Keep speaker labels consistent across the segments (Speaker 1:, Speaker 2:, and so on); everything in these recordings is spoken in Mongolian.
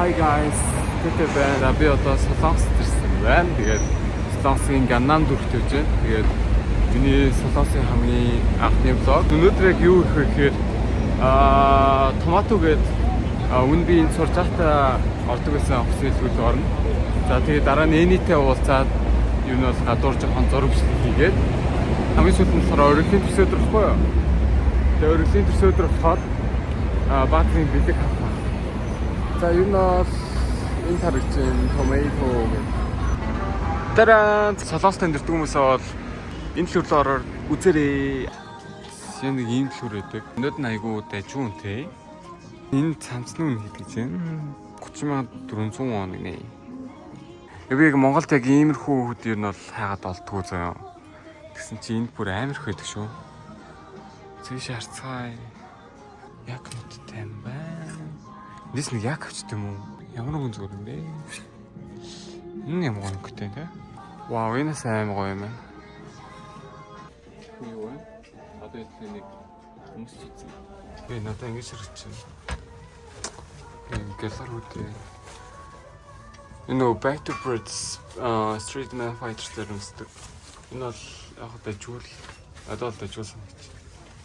Speaker 1: Hi guys. Тэтэй байна. Би одоо Солонгост ирсэн байна. Тэгээд Солонгосын Ганнам дүрт явж байна. Тэгээд миний Солонгосын хамгийн анхны влог. Өнөөдөр яг юу их вэ гэхээр томато гээд үн би энэ сурч байхдаа ордог байсан офисэлгүүл орно. За тэгээд дараа нь Энэтэй уулзаад юу нь бол гадуур жоохон зураг бичлэг хийгээд хамгийн сүүлд нь болохоор өргөлийн төсөө өдрөхгүй юу? Тэгээд өргөлийн төсөө өдөр болохоор баатрын бэлэг авах. За юу нь бол энэ таригчин томато гэдэг. Дараа Солонгост амьдардаг хүмүүсээ бол энэ төлөөр ороор үзээрэй. Yan нэг ийм төлөөр байдаг. Өнөөдөр нь айгүй дайжгүй үнэтэй. Энэ цамцны үн хэд гэж байна? 30,400 вон гинэ. Би яг Монголд яг иймэрхүү хөд ер нь бол хайгаад олдгоо заяа. Тэгсэн чи энд бүр амар их байдаг шүү. Цэвш харцгаая. Яг нуттай юм байна. Эндээс нэг яг авчт юм уу? Ямар нэгэн зүгээр юм бэ? Энэ ямар гонхтой те? Вау, энэ сайн гоё юм байна. Юу вэ? Одоо нэг хүмүүс чийсэн. Би надад ингэж ширчихсэн. Гэлэр үгүй. Энэ Back to Birds Street Man Fighter зэрэмсдэг. Энэ бол яг дажгүй. Одоо л дажгүйсэн гэж.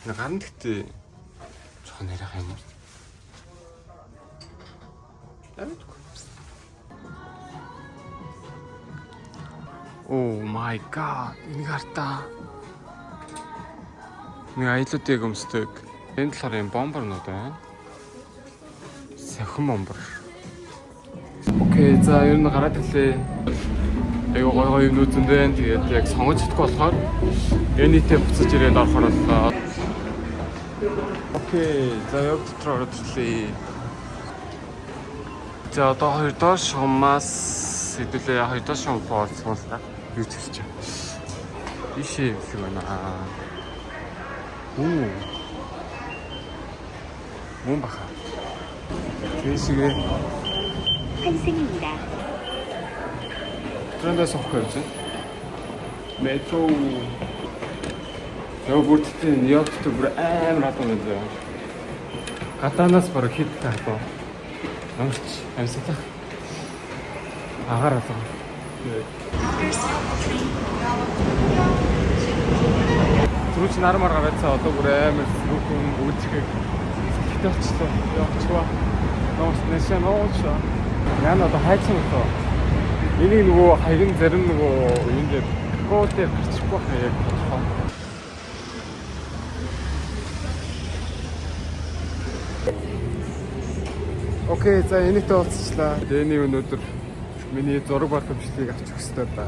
Speaker 1: Энэ гарын гэхдээ жоохон ярих юм уу? Oh my god. Энэ гартаа. Нэг аялуудыг өмсдөг. Энэ талаар юм бомбернууд байна. Сахин бомбер. Окей, за ер нь гараад ирлээ. Айгуу гоё гоё юмнууд зөндөө. Тэгээд яг сонгож чадахгүй болохоор Энэтэй буцаж ирээд орохоор боллоо. Окей, за яг дотор ороод ирлээ. За одоо хоёр доош шумаас хэдүүлээ хоёр доош шум форс суулаа. Юу ч хэлж байгаа. Ишээ юм байна. Мөн баха. Тэшгээ.
Speaker 2: 환승입니다.
Speaker 1: 트렌드에서 호크였지? 메트로. 여기 볼때 뉴욕도 бүр амар хатан байдаг. Гадаанаас бараг хэд таахгүй. Амарч амьсгалах. Агаар алга. Түрүүч нармаар гараацаа одоо бүр амар сүрхэн үүсгэх ихтэй болчихлоо. Явчихва. Нуус нэшэн оочоо. Яна одоо хайцсан уу? Энийг нөгөө хаягн зарим нөгөө юм дээр кодээр гарчихгүй хаяг болчихоо. Окей, за энэтэй уулзчлаа. Эний өнөөдөр миний зураг барах бичлэгийг авчих хэрэгтэй да.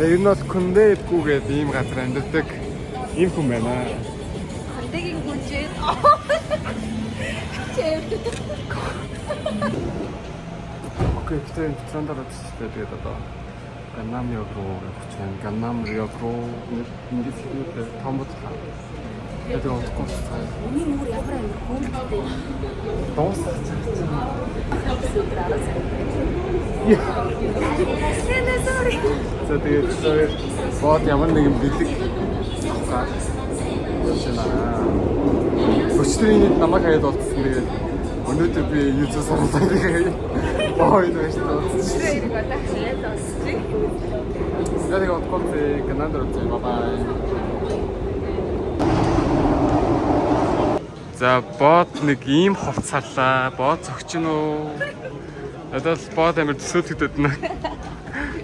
Speaker 1: Энэ бол Кондэггүй гэдэг ийм газар амьдардаг ийм хүн байна.
Speaker 2: 건대긴 군주인.
Speaker 1: Окей, 그때 트렌드로 찍을 때 되다가 강남역으로 붙인 강남역으로 인디스트 다음부터 가. 애들 어떻게 했어요?
Speaker 2: 우리 우리 아브라함 공부때.
Speaker 1: 너무
Speaker 2: Сэна sorry.
Speaker 1: За тэгээд бод ямар нэгэн бэлэг авах гэж өчтөрийн намайг хаяад болчихсон. Тэгээд өнөөдөр би юуцаас хараад байгаа. Боо энэ байж таа.
Speaker 2: 이거 딱 해서 쓰지.
Speaker 1: Яг отгоцээ канадаар үзье. Бай. За бод нэг ийм хувцаалаа. Бод цогчин уу? Надад бод амар төсөөлөгдөд нэ.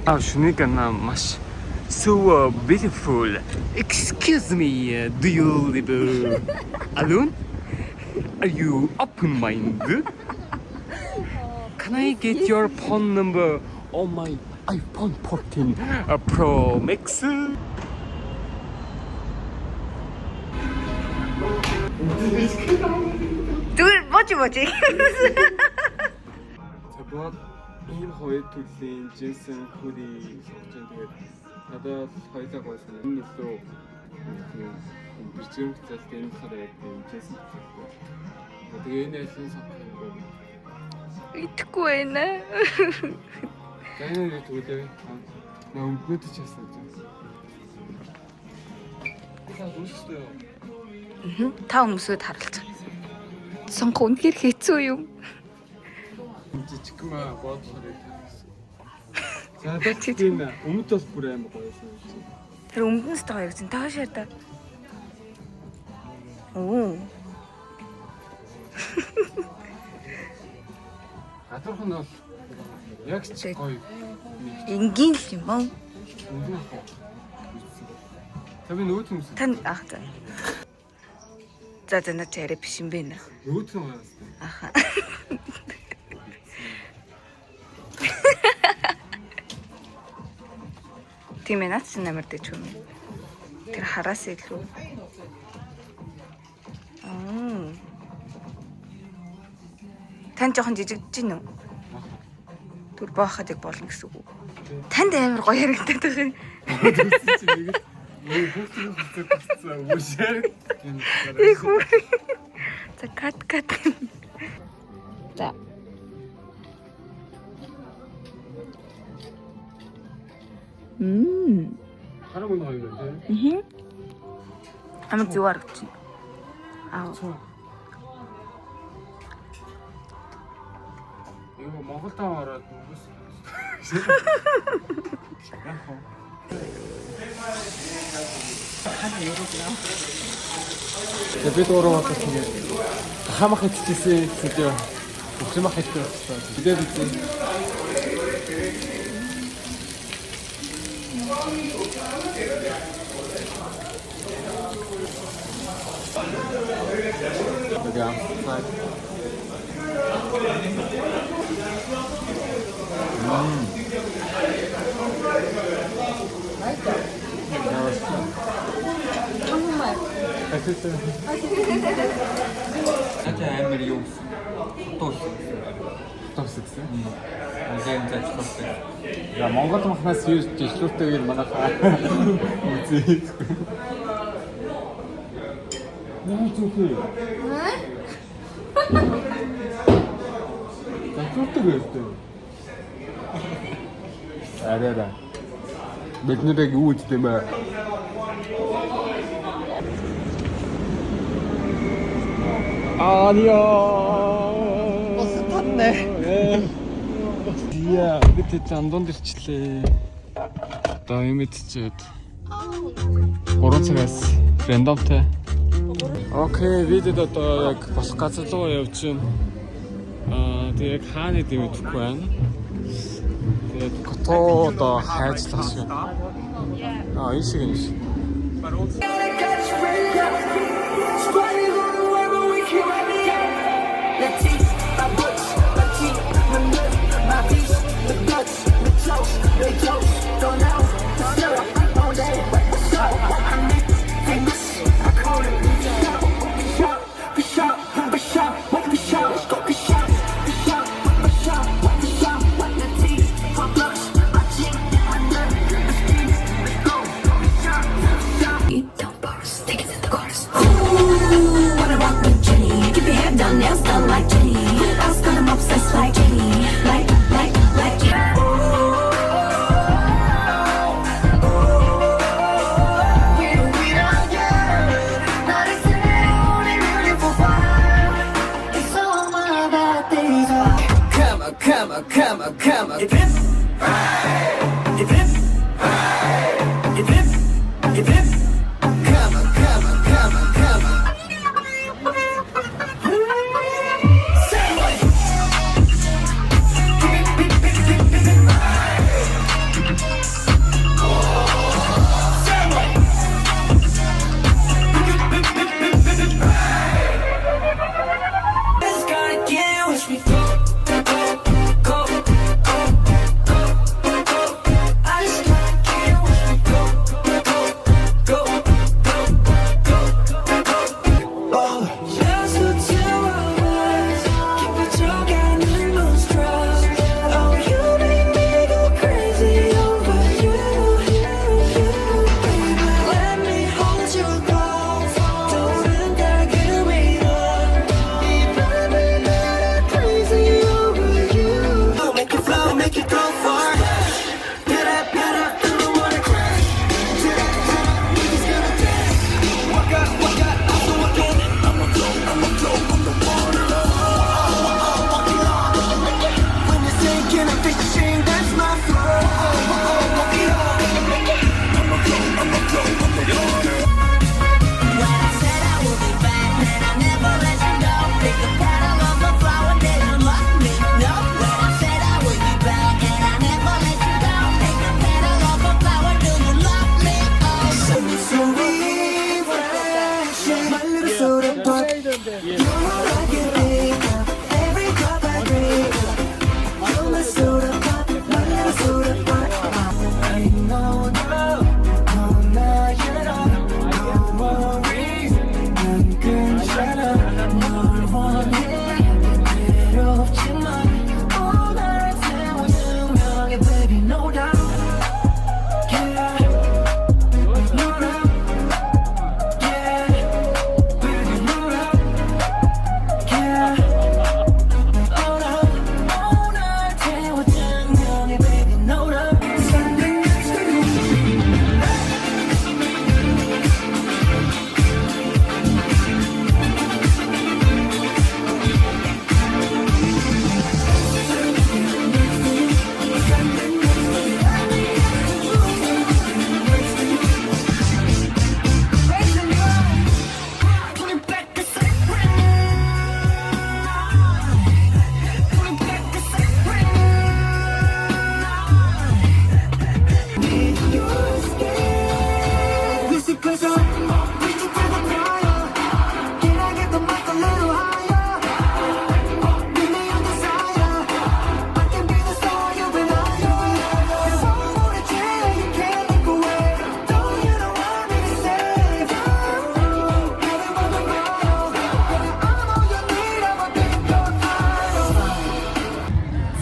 Speaker 1: Шүнийг гана маш so beautiful. Excuse me, do you live alone? Are you open-minded? Can I get your phone number on my iPhone 14 Pro Max?
Speaker 2: 뭐지?
Speaker 1: 저 ийм хоёр төрлийн джинсэн худи сохж байгаа. Тэгээд надад хоёлаа гойсон. Энэ нөлөө биржим цалт энэ хараад ийм джинсэн сохсон. Тэгээд энэ айлын сохсон юм.
Speaker 2: итгэхгүй байна.
Speaker 1: За энэ юу тэгвэл нөө өнгөтэй ч яасан гэж. Та
Speaker 2: Та хүмүүсөд харалцах. Сонгох үнэхээр хэцүү юм.
Speaker 1: жижиг маа бодлоор тавьсан. За тийм өмнөд бол бүр амар гоё байсан.
Speaker 2: Тэр өмнөөс таа явсан. Таашаа да. Оо.
Speaker 1: Гадарх нь бол яг ч гоё.
Speaker 2: Энгийн л юм аа.
Speaker 1: Тэвэн нүүт юм.
Speaker 2: Тань ах за. За наа чарэ биш юм бэ нэ.
Speaker 1: Нүүт юм байна.
Speaker 2: Аха. Тийм ээ наац намар дэч юм. Тэр хараас илүү. Тань жоохон жижигдэж гин үү? Түр боохад яг болно гэсэн үг. Танд амар гоё харагдаад байгаа юм. Их үү. За кат. За.
Speaker 1: Хараг нь гоё юм.
Speaker 2: Амар зүг харагдчих. Аа.
Speaker 1: Юу Монгол таа ороод нүгээс. Тэгээд өөрөө бодож тэгээд хамах хэлчихсэн гэдэг өчмөх хэлчихсэн. Бидээ битээ.
Speaker 3: амар юу
Speaker 1: тусгсан.
Speaker 3: Нэгэн зайлшгүй.
Speaker 1: За Монгол махнаас юу жилүүтэйгээр манайхаа үзээ. Наа зүгөө. Жилүүтэйгээр. Араа. Бид нэрийг юу үздэг юм бэ? 아니야.
Speaker 2: 버스 탔네.
Speaker 1: Яа, бид андон дэрчлээ. Одоо юм идчихэд 3 цагаас рандомтай. Окей, видеод одоо яг босох газар руу явж байна. Тэгээ яг хааны дэв идэхгүй байна. Тэгээд готоо одоо хайжлах шиг. Энэ шиг юм шиг.
Speaker 4: Nails done like Jenny. I was gonna obsessed like Jenny. Like Jenny.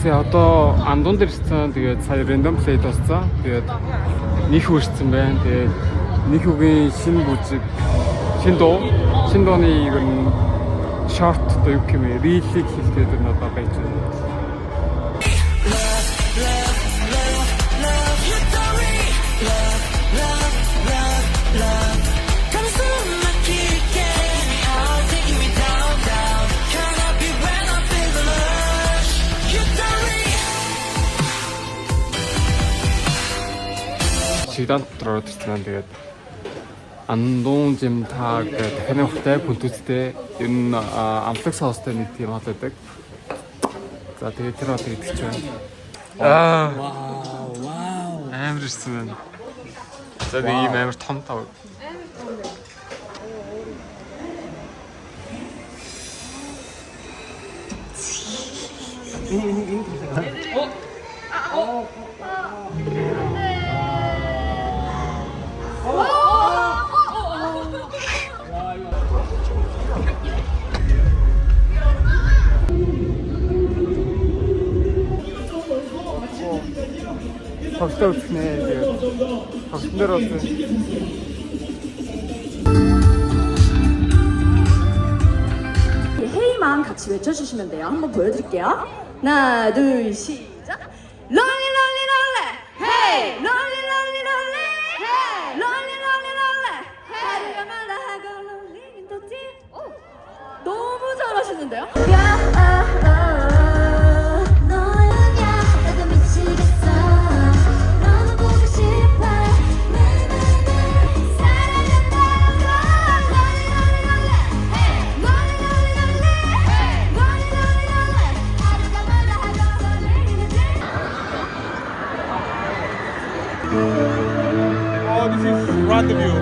Speaker 1: сая одоо андуун дээр ирсэн. Тэгээд сая random play дууссан. Тэгээд нөх үрсэн байна. Тэгээд нөх үгийн шинэ бүжиг, шинэ дууны ер нь short одоо юу гэмээ reel-ийг хийлгээд одоо байж байна. Шигдан дотор орсон. Тэгээд андуун жимтаг дахины ухтай бүнтүцтэй ер нь амтлаг соостой нэг тийм хот байдаг. За тэгээд тэр хот идэж байна. Вау. Амар ирсэн байна. За нэг ийм амар том тав. Тогтоо үзснэ. Тэгээд тогтноор болсон.
Speaker 5: 헤이만 같이 외쳐주시면 돼요. 한번 보여드릴게요. 하나, 둘, 시작. 롤리 롤리 롤리 헤이 롤리 롤리 롤리 헤이 롤리 롤리 롤리 하루가 말라 하고 롤리는 도티 너무 잘하시는데요?
Speaker 4: 너야 나도 미치겠어 너무 보고 싶어 사랑한다고 하루가 말라 하고 롤리는
Speaker 1: Oh, this is rendezvous.